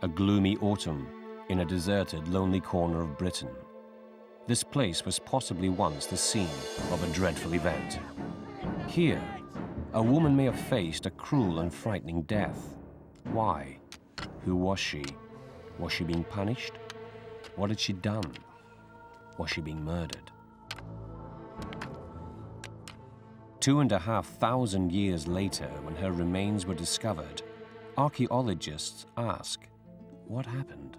A gloomy autumn in a deserted, lonely corner of Britain. This place was possibly once the scene of a dreadful event. Here, a woman may have faced a cruel and frightening death. Why? Who was she? Was she being punished? What had she done? Was she being murdered? 2,500 years later, when her remains were discovered, archaeologists ask, what happened?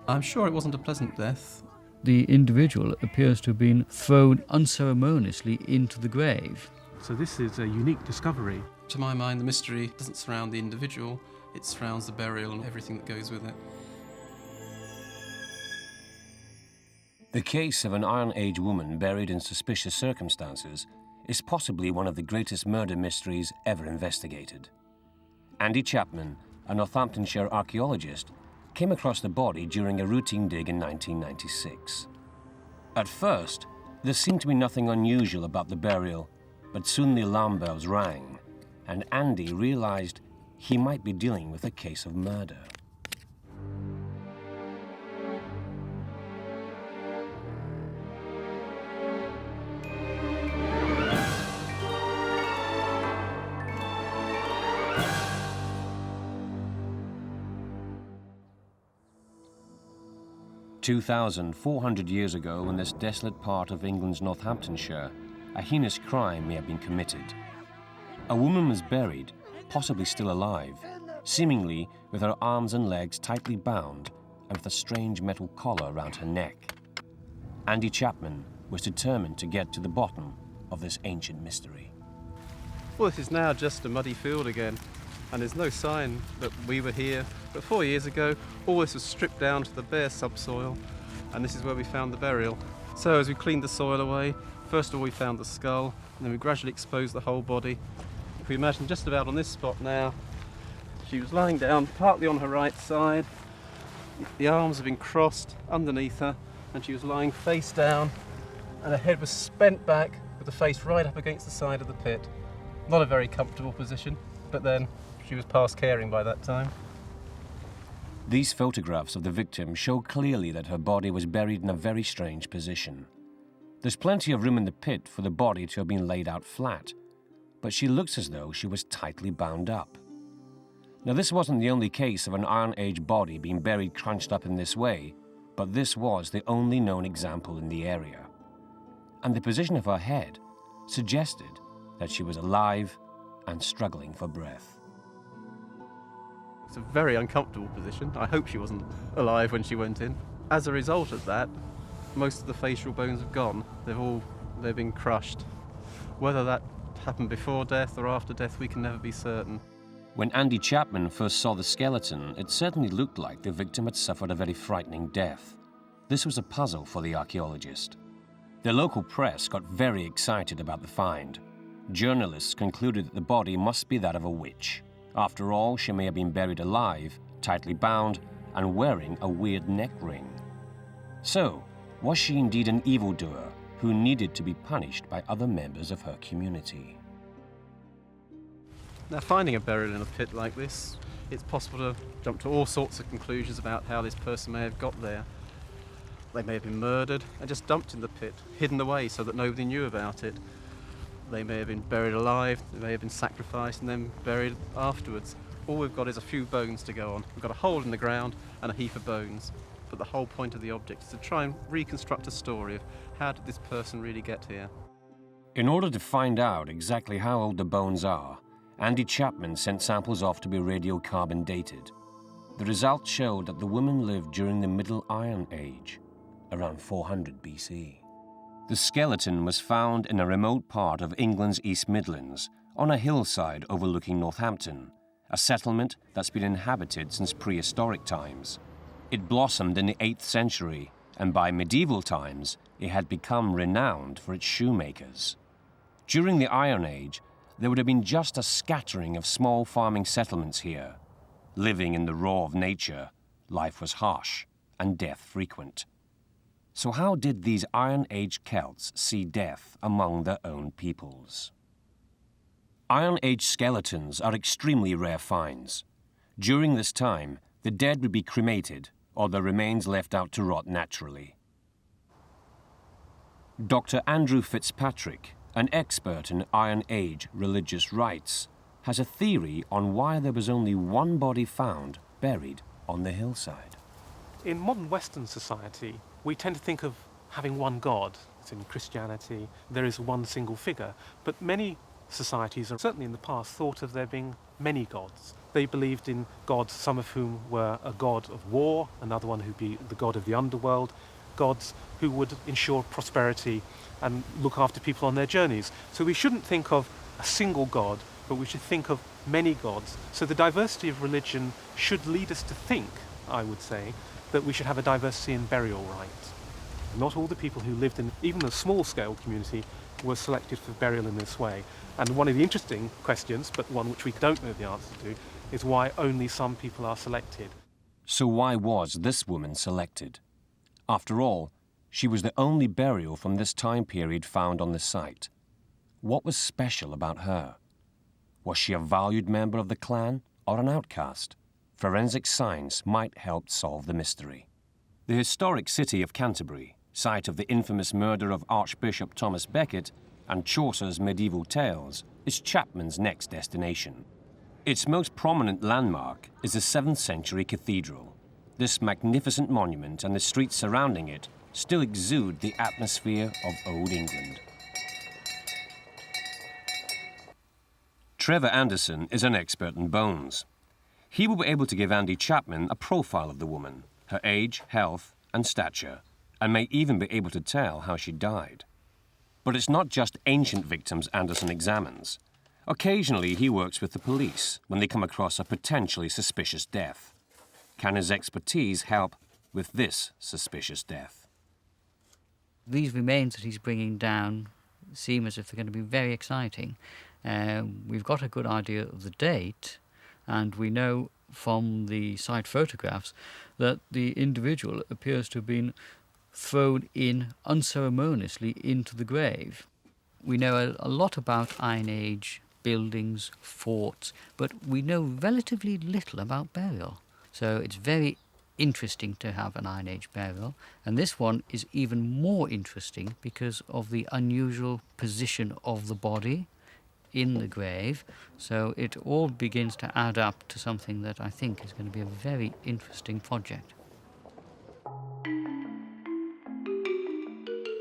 I'm sure it wasn't a pleasant death. The individual appears to have been thrown unceremoniously into the grave. So this is a unique discovery. To my mind, the mystery doesn't surround the individual, it surrounds the burial and everything that goes with it. The case of an Iron Age woman buried in suspicious circumstances is possibly one of the greatest murder mysteries ever investigated. Andy Chapman, a Northamptonshire archaeologist, came across the body during a routine dig in 1996. At first, there seemed to be nothing unusual about the burial, but soon the alarm bells rang, and Andy realized he might be dealing with a case of murder. "2,400 years ago, in this desolate part of England's Northamptonshire, a heinous crime may have been committed. A woman was buried, possibly still alive, seemingly with her arms and legs tightly bound and with a strange metal collar around her neck. Andy Chapman was determined to get to the bottom of this ancient mystery." Well, this is now just a muddy field again, and there's no sign that we were here. But 4 years ago, all this was stripped down to the bare subsoil, and this is where we found the burial. So as we cleaned the soil away, first of all we found the skull, and then we gradually exposed the whole body. If we imagine just about on this spot now, she was lying down partly on her right side, the arms have been crossed underneath her, and she was lying face down, and her head was bent back with the face right up against the side of the pit. Not a very comfortable position, but then she was past caring by that time. These photographs of the victim show clearly that her body was buried in a very strange position. There's plenty of room in the pit for the body to have been laid out flat, but she looks as though she was tightly bound up. Now, this wasn't the only case of an Iron Age body being buried crunched up in this way, but this was the only known example in the area. And the position of her head suggested that she was alive and struggling for breath. It's a very uncomfortable position. I hope she wasn't alive when she went in. As a result of that, most of the facial bones have gone. They've been crushed. Whether that happened before death or after death, we can never be certain. When Andy Chapman first saw the skeleton, it certainly looked like the victim had suffered a very frightening death. This was a puzzle for the archaeologist. The local press got very excited about the find. Journalists concluded that the body must be that of a witch. After all, she may have been buried alive, tightly bound, and wearing a weird neck ring. So, was she indeed an evildoer who needed to be punished by other members of her community? Now, finding a burial in a pit like this, it's possible to jump to all sorts of conclusions about how this person may have got there. They may have been murdered and just dumped in the pit, hidden away so that nobody knew about it. They may have been buried alive, they may have been sacrificed and then buried afterwards. All we've got is a few bones to go on. We've got a hole in the ground and a heap of bones. But the whole point of the object is to try and reconstruct a story of how did this person really get here. In order to find out exactly how old the bones are, Andy Chapman sent samples off to be radiocarbon dated. The results showed that the woman lived during the Middle Iron Age, around 400 BC. The skeleton was found in a remote part of England's East Midlands, on a hillside overlooking Northampton, a settlement that's been inhabited since prehistoric times. It blossomed in the 8th century, and by medieval times, it had become renowned for its shoemakers. During the Iron Age, there would have been just a scattering of small farming settlements here. Living in the raw of nature, life was harsh and death frequent. So how did these Iron Age Celts see death among their own peoples? Iron Age skeletons are extremely rare finds. During this time, The dead would be cremated or their remains left out to rot naturally. Dr. Andrew Fitzpatrick, an expert in Iron Age religious rites, has a theory on why there was only one body found buried on the hillside. In modern Western society, we tend to think of having one God. As in Christianity, there is one single figure. But many societies, certainly in the past, thought of there being many gods. They believed in gods, some of whom were a god of war, another one who'd be the god of the underworld, gods who would ensure prosperity and look after people on their journeys. So we shouldn't think of a single god, but we should think of many gods. So the diversity of religion should lead us to think, I would say, that we should have a diversity in burial rites. Not all the people who lived in even a small-scale community were selected for burial in this way. And one of the interesting questions, but one which we don't know the answer to, is why only some people are selected. So why was this woman selected? After all, she was the only burial from this time period found on the site. What was special about her? Was she a valued member of the clan or an outcast? Forensic science might help solve the mystery. The historic city of Canterbury, site of the infamous murder of Archbishop Thomas Becket and Chaucer's medieval tales, is Chapman's next destination. Its most prominent landmark is the 7th century cathedral. This magnificent monument and the streets surrounding it still exude the atmosphere of Old England. Trevor Anderson is an expert in bones. He will be able to give Andy Chapman a profile of the woman, her age, health, and stature, and may even be able to tell how she died. But it's not just ancient victims Anderson examines. Occasionally, he works with the police when they come across a potentially suspicious death. Can his expertise help with this suspicious death? These remains that he's bringing down seem as if they're going to be very exciting. We've got a good idea of the date, and we know from the site photographs that the individual appears to have been thrown in unceremoniously into the grave. We know a lot about Iron Age buildings, forts, but we know relatively little about burial. So it's very interesting to have an Iron Age burial, and this one is even more interesting because of the unusual position of the body in the grave. So it all begins to add up to something that I think is going to be a very interesting project.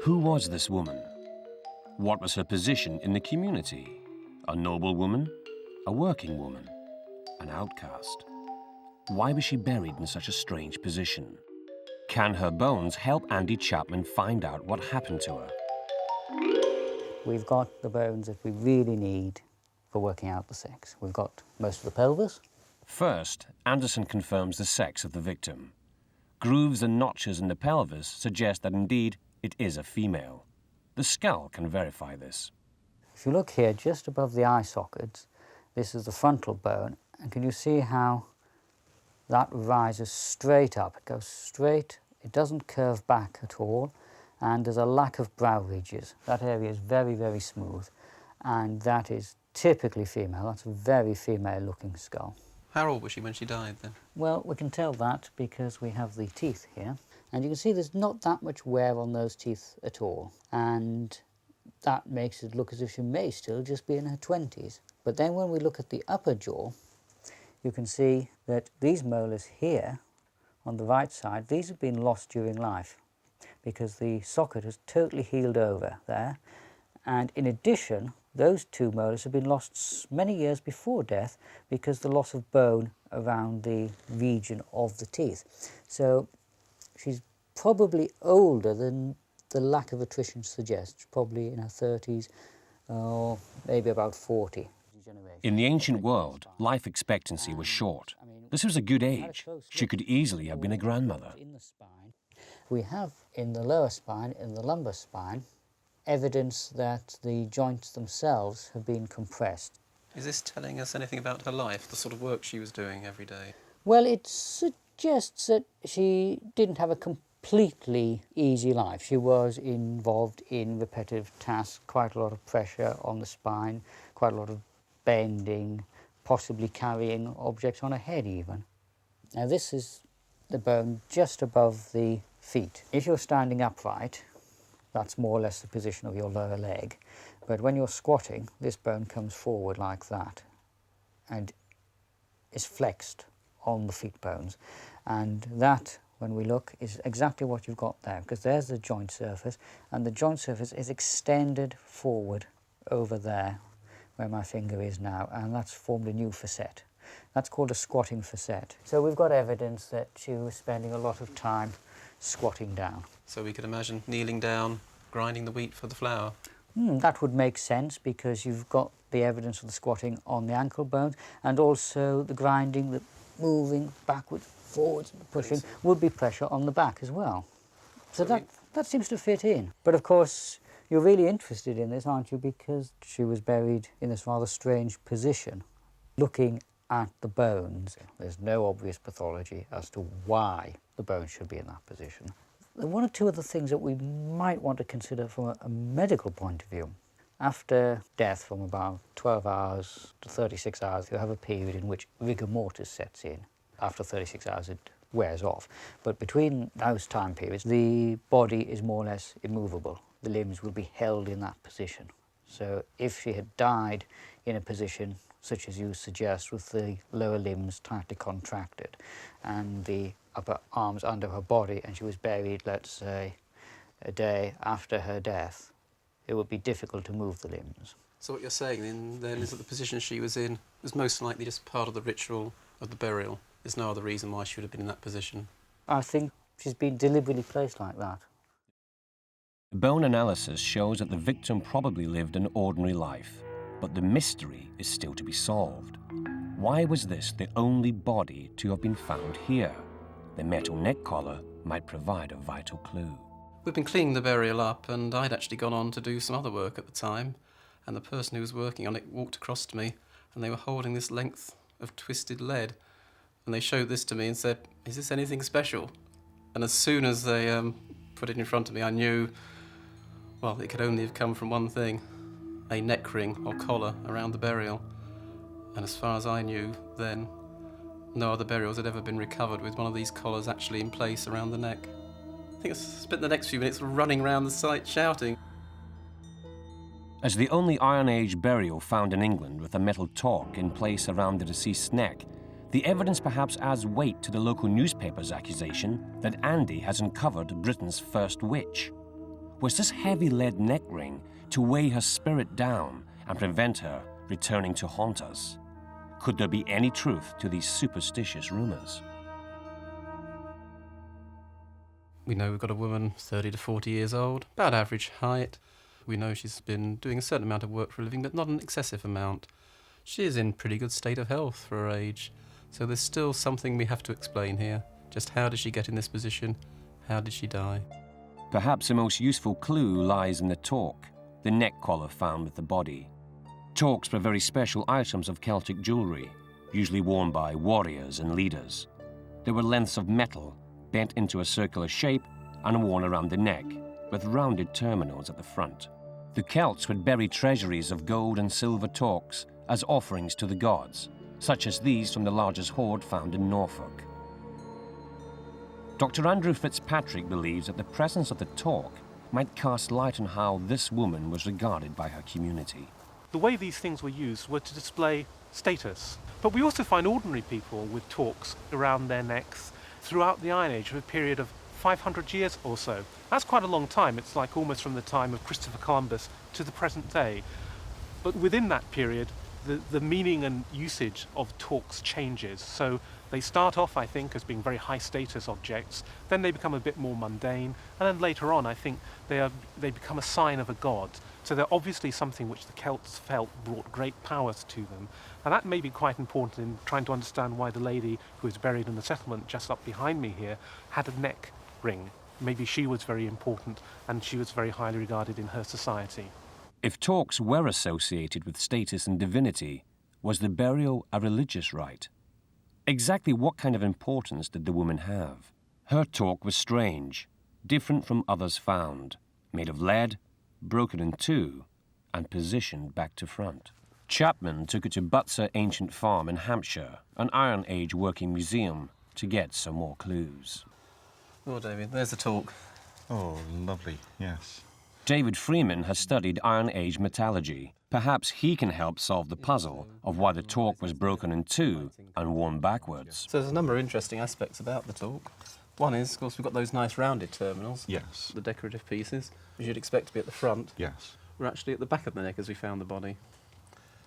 Who was this woman? What was her position in the community? A noble woman? A working woman? An outcast? Why was she buried in such a strange position? Can her bones help Andy Chapman find out what happened to her? We've got the bones that we really need for working out the sex. We've got most of the pelvis. First, Anderson confirms the sex of the victim. Grooves and notches in the pelvis suggest that indeed it is a female. The skull can verify this. If you look here, just above the eye sockets, this is the frontal bone, and can you see how that rises straight up? It goes straight, it doesn't curve back at all, and there's a lack of brow ridges. That area is very, very smooth, and that is typically female. That's a very female-looking skull. How old was she when she died then? Well, we can tell that because we have the teeth here, and you can see there's not that much wear on those teeth at all, and that makes it look as if she may still just be in her 20s. But then when we look at the upper jaw, you can see that these molars here on the right side, these have been lost during life because the socket has totally healed over there. And in addition, those two molars have been lost many years before death because the loss of bone around the region of the teeth. So she's probably older than the lack of attrition suggests, probably in her 30s or maybe about 40. In the ancient world, life expectancy was short. This was a good age. She could easily have been a grandmother. We have in the lower spine, in the lumbar spine, evidence that the joints themselves have been compressed. Is this telling us anything about her life, the sort of work she was doing every day? Well, it suggests that she didn't have a completely easy life. She was involved in repetitive tasks, quite a lot of pressure on the spine, quite a lot of bending, possibly carrying objects on her head even. Now this is the bone just above the feet. If you're standing upright, that's more or less the position of your lower leg. But when you're squatting, this bone comes forward like that and is flexed on the feet bones. And that, when we look, is exactly what you've got there, because there's the joint surface, and the joint surface is extended forward over there, where my finger is now, and that's formed a new facet. That's called a squatting facet. So we've got evidence that she was spending a lot of time squatting down. So we could imagine kneeling down, grinding the wheat for the flour. That would make sense, because you've got the evidence of the squatting on the ankle bones, and also the grinding, the moving backwards, forwards, pushing, would be pressure on the back as well. So that seems to fit in. But of course, you're really interested in this, aren't you, because she was buried in this rather strange position. Looking at the bones, there's no obvious pathology as to why the bones should be in that position. One or two other things that we might want to consider from a medical point of view. After death, from about 12 hours to 36 hours, you have a period in which rigor mortis sets in. After 36 hours, it wears off. But between those time periods, the body is more or less immovable. The limbs will be held in that position. So if she had died in a position such as you suggest, with the lower limbs tightly contracted and the upper arms under her body, and she was buried, let's say, a day after her death, it would be difficult to move the limbs. So what you're saying then is that the position she was in was most likely just part of the ritual of the burial. There's no other reason why she would have been in that position. I think she's been deliberately placed like that. Bone analysis shows that the victim probably lived an ordinary life, but the mystery is still to be solved. Why was this the only body to have been found here? The metal neck collar might provide a vital clue. We've been cleaning the burial up, and I'd actually gone on to do some other work at the time, and the person who was working on it walked across to me, and they were holding this length of twisted lead, and they showed this to me and said, "Is this anything special?" And as soon as they put it in front of me, I knew, well, it could only have come from one thing, a neck ring or collar around the burial. And as far as I knew then, no other burials had ever been recovered with one of these collars actually in place around the neck. I think I spent the next few minutes running around the site shouting. As the only Iron Age burial found in England with a metal torc in place around the deceased's neck, the evidence perhaps adds weight to the local newspaper's accusation that Andy has uncovered Britain's first witch. Was this heavy lead neck ring to weigh her spirit down and prevent her returning to haunt us? Could there be any truth to these superstitious rumours? We know we've got a woman 30 to 40 years old, about average height. We know she's been doing a certain amount of work for a living, but not an excessive amount. She is in pretty good state of health for her age, so there's still something we have to explain here. Just how did she get in this position? How did she die? Perhaps the most useful clue lies in the torc, the neck collar found with the body. Torcs were very special items of Celtic jewellery, usually worn by warriors and leaders. They were lengths of metal, bent into a circular shape and worn around the neck, with rounded terminals at the front. The Celts would bury treasuries of gold and silver torcs as offerings to the gods, such as these from the largest hoard found in Norfolk. Dr. Andrew Fitzpatrick believes that the presence of the torc might cast light on how this woman was regarded by her community. The way these things were used were to display status. But we also find ordinary people with torcs around their necks throughout the Iron Age for a period of 500 years or so. That's quite a long time. It's like almost from the time of Christopher Columbus to the present day. But within that period, the meaning and usage of torcs changes. So they start off, I think, as being very high status objects, then they become a bit more mundane, and then later on, I think, they become a sign of a god. So they're obviously something which the Celts felt brought great powers to them. And that may be quite important in trying to understand why the lady who is buried in the settlement just up behind me here had a neck ring. Maybe she was very important, and she was very highly regarded in her society. If torcs were associated with status and divinity, was the burial a religious rite? Exactly what kind of importance did the woman have? Her torc was strange, different from others found, made of lead, broken in two, and positioned back to front. Chapman took it to Butser Ancient Farm in Hampshire, an Iron Age working museum, to get some more clues. Oh, David, there's the torc. Oh, lovely, yes. David Freeman has studied Iron Age metallurgy. Perhaps he can help solve the puzzle of why the torc was broken in two and worn backwards. So there's a number of interesting aspects about the torc. One is, of course, we've got those nice rounded terminals. Yes. The decorative pieces, which you'd expect to be at the front. Yes. We're actually at the back of the neck as we found the body.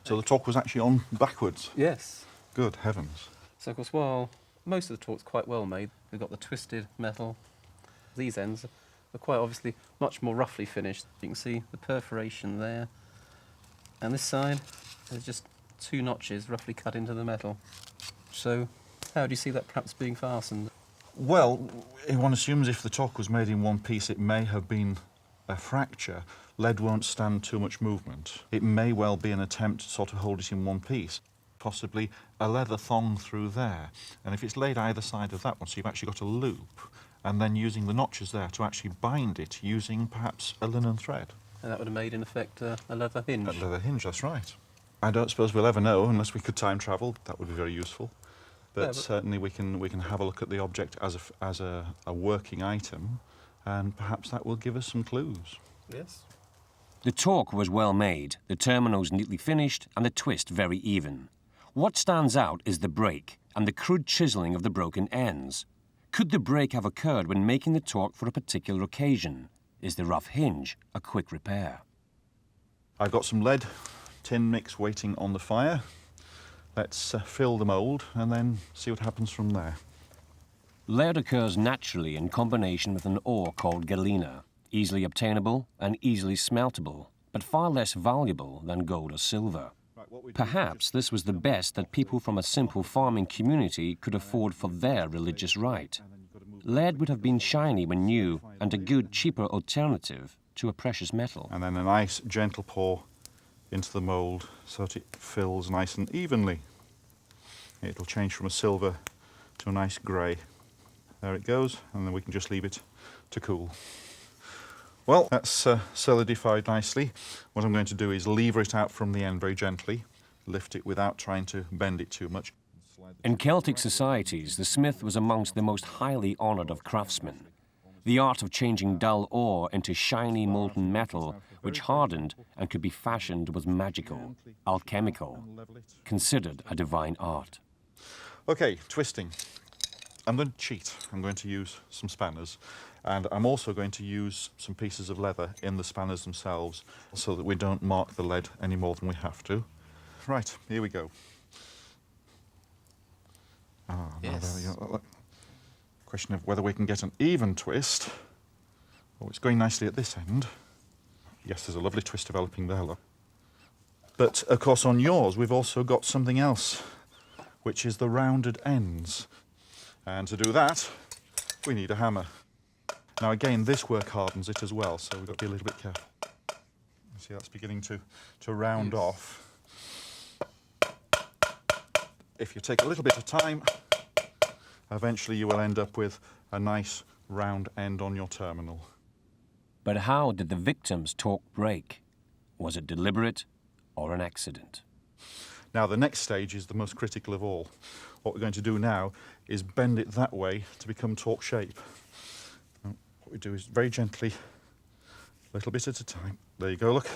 So the torc was actually on backwards? Yes. Good heavens. So, of course, while most of the torc's quite well made, we've got the twisted metal. These ends are quite obviously much more roughly finished. You can see the perforation there. And this side, there's just two notches roughly cut into the metal. So, how do you see that perhaps being fastened? Well, one assumes if the torc was made in one piece, it may have been a fracture. Lead won't stand too much movement. It may well be an attempt to sort of hold it in one piece. Possibly a leather thong through there. And if it's laid either side of that one, so you've actually got a loop, and then using the notches there to actually bind it using perhaps a linen thread. And that would have made, in effect, a leather hinge. A leather hinge, that's right. I don't suppose we'll ever know unless we could time travel. That would be very useful. But certainly we can have a look at the object as a working item, and perhaps that will give us some clues. Yes. The torc was well made, the terminals neatly finished, and the twist very even. What stands out is the break and the crude chiselling of the broken ends. Could the break have occurred when making the torc for a particular occasion? Is the rough hinge a quick repair? I've got some lead tin mix waiting on the fire. Let's fill the mould and then see what happens from there. Lead occurs naturally in combination with an ore called galena, easily obtainable and easily smeltable, but far less valuable than gold or silver. Perhaps this was the best that people from a simple farming community could afford for their religious rite. Lead would have been shiny when new and a good, cheaper alternative to a precious metal. And then a nice, gentle pour into the mould so that it fills nice and evenly. It'll change from a silver to a nice grey. There it goes, and then we can just leave it to cool. Well, that's solidified nicely. What I'm going to do is lever it out from the end very gently, lift it without trying to bend it too much. In Celtic societies, the smith was amongst the most highly honoured of craftsmen. The art of changing dull ore into shiny molten metal, which hardened and could be fashioned, was magical, alchemical, considered a divine art. Okay, twisting. I'm going to cheat. I'm going to use some spanners, and I'm also going to use some pieces of leather in the spanners themselves so that we don't mark the lead any more than we have to. Right, here we go. Ah, yes. There we go. Question of whether we can get an even twist. Oh, it's going nicely at this end. Yes, there's a lovely twist developing there, look. But, of course, on yours, we've also got something else, which is the rounded ends. And to do that, we need a hammer. Now, again, this work hardens it as well, so we've got to be a little bit careful. You see, that's beginning to round off. If you take a little bit of time, eventually you will end up with a nice round end on your terminal. But how did the victim's torc break? Was it deliberate or an accident? Now, the next stage is the most critical of all. What we're going to do now is bend it that way to become torc shape. Now, what we do is very gently, a little bit at a time. There you go, look.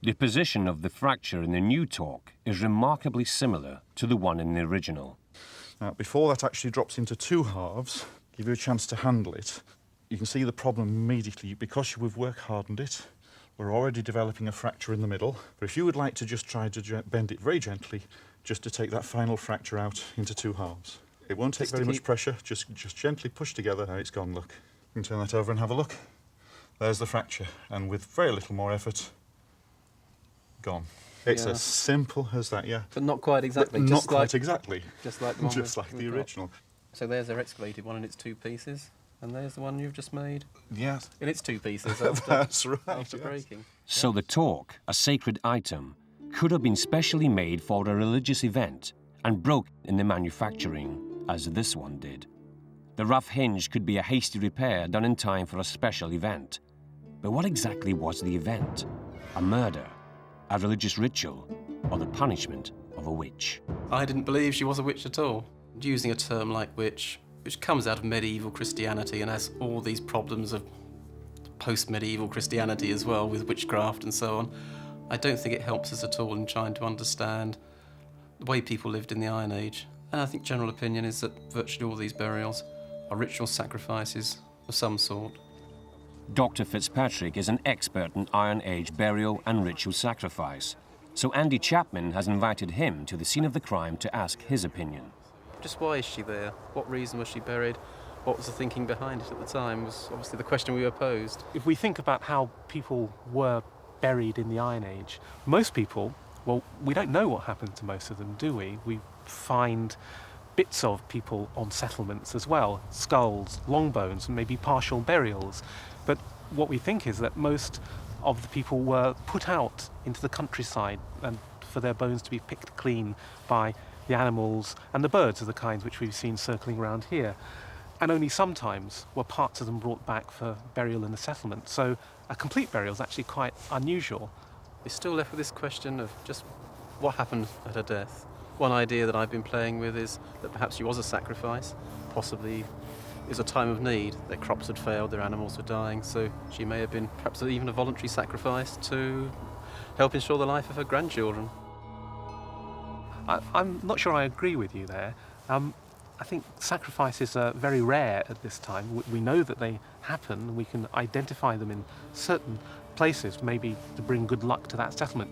The position of the fracture in the new torc is remarkably similar to the one in the original. Now, before that actually drops into two halves, give you a chance to handle it. You can see the problem immediately. Because we've work hardened it, we're already developing a fracture in the middle. But if you would like to just try to bend it very gently, just to take that final fracture out into two halves. It won't take very much pressure, just gently push together. Now it's gone, look. You can turn that over and have a look. There's the fracture, and with very little more effort, gone. It's as simple as that, yeah. But not quite exactly. But not quite exactly. Just like the one just like the original. So there's our excavated one in its two pieces, and there's the one you've just made. Yes. In its two pieces. That's right. After breaking. So the torc, a sacred item, could have been specially made for a religious event and broke in the manufacturing, as this one did. The rough hinge could be a hasty repair done in time for a special event. But what exactly was the event? A murder? A religious ritual, or the punishment of a witch? I didn't believe she was a witch at all. using a term like which comes out of medieval Christianity and has all these problems of post-medieval Christianity as well, with witchcraft and so on. I don't think it helps us at all in trying to understand the way people lived in the Iron Age. And I think general opinion is that virtually all these burials are ritual sacrifices of some sort. Dr. Fitzpatrick is an expert in Iron Age burial and ritual sacrifice, so Andy Chapman has invited him to the scene of the crime to ask his opinion. Just why is she there? What reason was she buried? What was the thinking behind it at the time was obviously the question we were posed. If we think about how people were buried in the Iron Age, most people, well, we don't know what happened to most of them, do we? We find bits of people on settlements as well, skulls, long bones, and maybe partial burials. But what we think is that most of the people were put out into the countryside and for their bones to be picked clean by the animals and the birds of the kinds which we've seen circling around here. And only sometimes were parts of them brought back for burial in the settlement. So a complete burial is actually quite unusual. We're still left with this question of just what happened at her death. One idea that I've been playing with is that perhaps she was a sacrifice, possibly it was a time of need. Their crops had failed, their animals were dying, so she may have been perhaps even a voluntary sacrifice to help ensure the life of her grandchildren. I'm not sure I agree with you there. I think sacrifices are very rare at this time. We know that they happen. We can identify them in certain places, maybe to bring good luck to that settlement.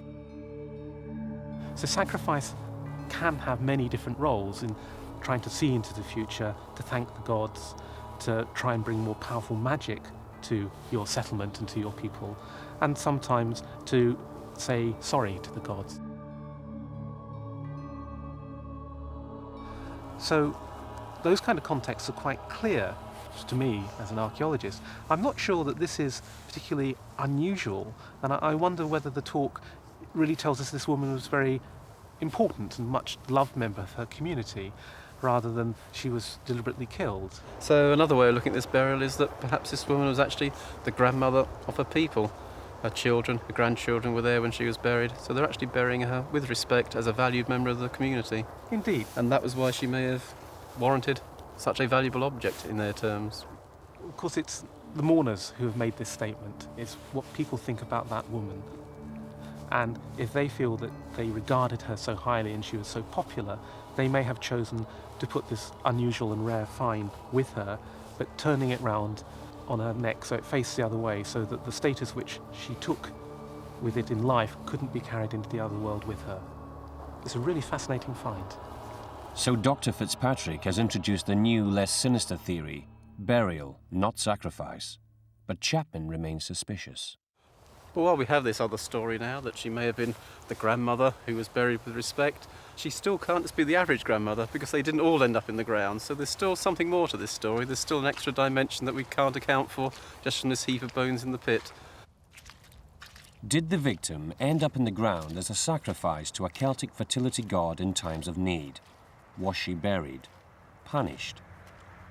So sacrifice can have many different roles in trying to see into the future, to thank the gods, to try and bring more powerful magic to your settlement and to your people, and sometimes to say sorry to the gods. So those kind of contexts are quite clear to me as an archaeologist. I'm not sure that this is particularly unusual, and I wonder whether the talk really tells us this woman was very important and much loved member of her community, rather than she was deliberately killed. So another way of looking at this burial is that perhaps this woman was actually the grandmother of her people. Her children, her grandchildren were there when she was buried, so they're actually burying her with respect as a valued member of the community. Indeed. And that was why she may have warranted such a valuable object in their terms. Of course, it's the mourners who have made this statement. It's what people think about that woman. And if they feel that they regarded her so highly and she was so popular, they may have chosen to put this unusual and rare find with her, but turning it round on her neck so it faced the other way, so that the status which she took with it in life couldn't be carried into the other world with her. It's a really fascinating find. So Dr. Fitzpatrick has introduced a new, less sinister theory: burial, not sacrifice. But Chapman remains suspicious. Well, while we have this other story now, that she may have been the grandmother who was buried with respect, she still can't just be the average grandmother, because they didn't all end up in the ground. So there's still something more to this story. There's still an extra dimension that we can't account for just from this heap of bones in the pit. Did the victim end up in the ground as a sacrifice to a Celtic fertility god in times of need? Was she buried? Punished?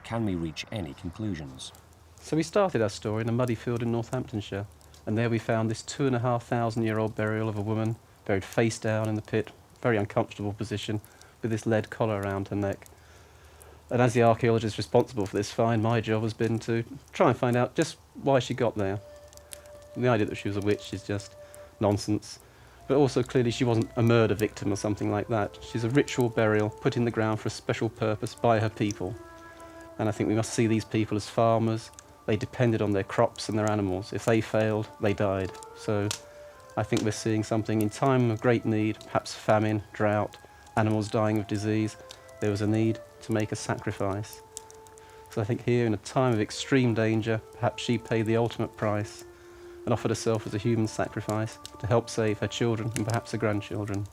Can we reach any conclusions? So we started our story in a muddy field in Northamptonshire, and there we found this 2,500-year-old burial of a woman buried face down in the pit, very uncomfortable position, with this lead collar around her neck. And as the archaeologist responsible for this find, my job has been to try and find out just why she got there. And the idea that she was a witch is just nonsense, but also clearly she wasn't a murder victim or something like that. She's a ritual burial put in the ground for a special purpose by her people. And I think we must see these people as farmers. They depended on their crops and their animals. If they failed, they died. So I think we're seeing something in time of great need, perhaps famine, drought, animals dying of disease. There was a need to make a sacrifice. So I think here, in a time of extreme danger, perhaps she paid the ultimate price and offered herself as a human sacrifice to help save her children and perhaps her grandchildren.